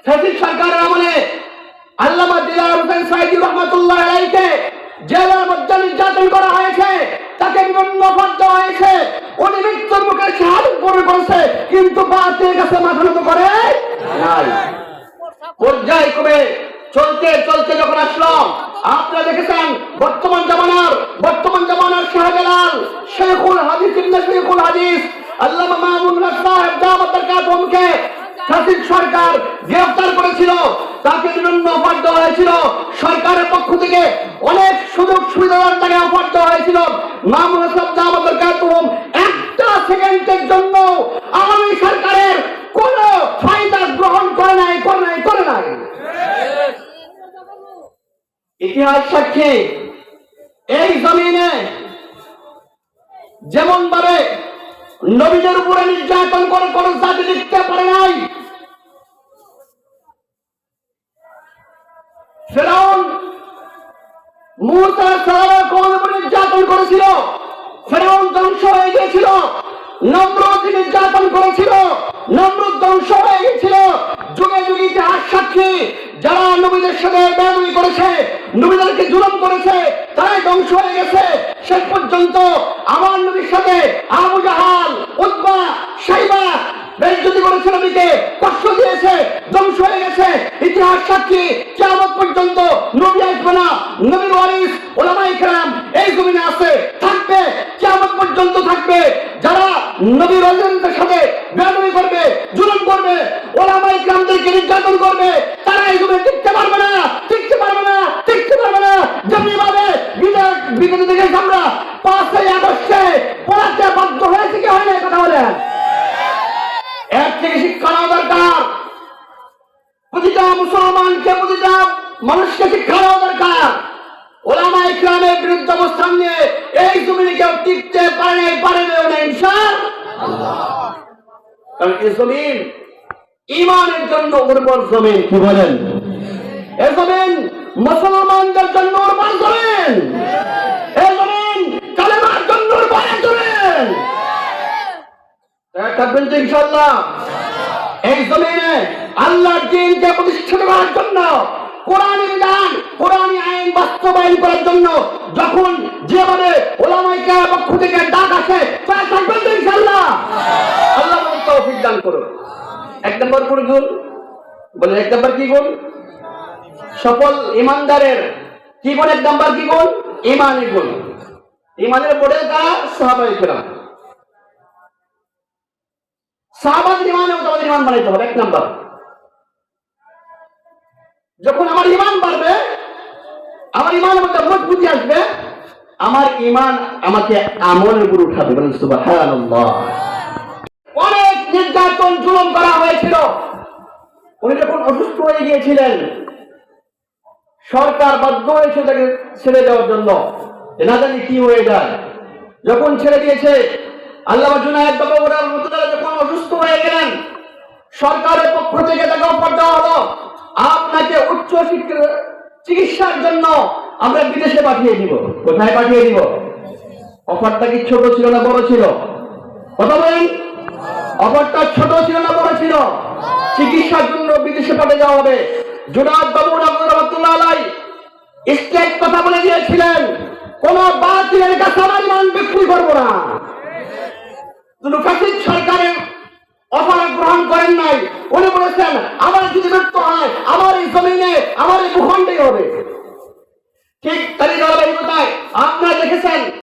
Fascist সরকারের আমলে আল্লামা দিলওয়ার হোসেন সাঈদী রহমাতুল্লাহ আলাইহিকে জেলের মধ্যে নির্যাতন করা হয়েছে, তাকে বিভিন্ন অফার দেওয়া হয়েছে, উনি মৃত্যুর মুখে শাহাদাত বরণ করেছে, কিন্তু বাতিলের কাছে মাথা নত করে নাই। পর্যায়ক্রমে চলতে চলতে যখন আসলাম, আপনারা দেখেছেন বর্তমান জামানার শাহজালাল শেখুল হাদিস ইবনে শেখুল হাদিস আল্লামা মামুন হক সাহেব দামাত বরকাতুহুকে ফ্যাসিস্ট সরকার গ্রেফতার করেছিল, তাকে বিভিন্ন অফার দেওয়া হয়েছিল, সরকারের পক্ষ থেকে অনেক সুযোগ সুবিধার তাকে অফার দেওয়া হয়েছিল। মামুন হক সাহেব দামাত বরকাতুহুম একটা সেকেন্ডের জন্য আওয়ামী সরকারের কোন ফায়দা গ্রহণ করে নাই। ইতিহাস সাক্ষী, এই জমিনে যেমন ভাবে নবীদের উপরে নির্যাতন করে কোন জাতি লিখতে পারে নাই। ফেরাউন মূসা সারা কওমের উপরে নির্যাতন করেছিল, ফেরাউন ধ্বংস হয়ে গিয়েছিল। নমরুদ নির্যাতন করেছিল, নমরুদ ধ্বংস হয়ে গিয়েছিল। যুগে যুগে ইতিহাস সাক্ষী, যারা নবীদের সাথে বেয়াদবি করেছে, নবীদেরকে জুলুম করেছে, তারাই ধ্বংস হয়ে গেছে। শেষ পর্যন্ত আমার নবীর সাথে আবু জাহাল, উতবা, শাইবা বেইজ্জতি করেছে, নবীকে কষ্ট দিয়েছে, ধ্বংস হয়ে গেছে। ইতিহাস সাক্ষী, কিয়ামত পর্যন্ত নবী আসবে না, নবীর ওয়ারিস উলামায়ে কেরাম এই জমিনে আছে, থাকবে, কিয়ামত পর্যন্ত থাকবে। যারা নবীর ওয়ারিসদের সাথে বেয়াদবি করবে, জুলুম করবে, উলামায়ে কেরামদেরকে নির্যাতন করবে, তারা এই জমিনে টিকতে পারবে না। যেমনি ভাবে বিগত থেকে আমরা 5ই আগস্টে পড়াতে বাধ্য হয়েছে, কি হয় না, কথা বলেন। এর থেকে শিক্ষা নেওয়া দরকার, প্রতিটা মুসলমানকে, প্রতিটা মানুষকে শিক্ষা নেওয়া দরকার। উলামায়ে কেরামের বিরুদ্ধে অবস্থান নিয়ে এই জমিনে কেউ টিকতে পারে না ইনশাআল্লাহ। কারণ এই জমিন ঈমানের জন্য উর্বর জমিন, কি বলেন? এই জমিন মুসলমানদের জন্য উর্বর জমিন, এই জমিন কালেমার জন্য উর্বর জমিন। থাকবেন তো ইনশাআল্লাহ? এই জমিনে আল্লাহর দ্বীনকে প্রতিষ্ঠিত করার জন্য, কোরআনী বিধান, কোরআনী আইন বাস্তবায়ন করার জন্য যখন যেভাবে উলামায়ে কেরামের পক্ষ থেকে ডাক আসে, তারা থাকবেন তো ইনশাআল্লাহ? আল্লাহ আমাদের তৌফিক দান করুন। 1 নম্বর কোন গুণ বলেন? 1 নম্বর কি গুণ? সফল ইমানদারের কি গুণ? 1 নম্বর কি গুণ? ঈমানী গুণ। ঈমানের মডেল কারা? সাহাবায়ে কেরাম। সাহাবাদের ঈমানে আমাদের ঈমান বানাইতে হবে। 1 নম্বর, যখন আমার ঈমান বাড়বে, আমার ঈমানের মধ্যে মজবুতি আসবে, আমার ঈমান আমাকে আমলের উপর উঠাবে। বলেন সুবহানাল্লাহ। অনেক নির্যাতন জুলুম করা হয়েছিল। উনি যখন অসুস্থ হয়ে গিয়েছিলেন, সরকার বাধ্য হয়েছে তাকে ছেড়ে দেওয়ার জন্য, না জানি কি হয়ে যায়। যখন ছেড়ে দিয়েছে, আল্লামা জুনায়েদ বাবর রহমাতুল্লাহ যখন অসুস্থ হয়ে গেলেন, সরকারের পক্ষ থেকে তাকে অফার দেওয়া হলো, আপনাকে উচ্চ চিকিৎসার জন্য আমরা বিদেশে পাঠিয়ে দিব। কোথায় পাঠিয়ে দিব? অফারটা কি ছোট ছিল না বড় ছিল? কথা বলেন। অফারটা ছোট ছিল না বড় ছিল? চিকিৎসার জন্য বিদেশে পাঠিয়ে দেওয়া হবে। জুনায়েদ বাবর রহমাতুল্লাহ আলাইহি স্ট্রেট কথা বলে দিয়েছিলেন, কোন বাতিলের কাছে আমার ঈমান বিক্রি করব না। ফ্যাসিস্ট সরকারের অফার গ্রহণ করেন নাই। উনি বলেছেন, আমার যদি মৃত্যু হয়, আমার এই জমিনে, আমার এই ভূখণ্ডেই হবে। ঠিক তারই ধারাবাহিকতায় আপনারা দেখেছেন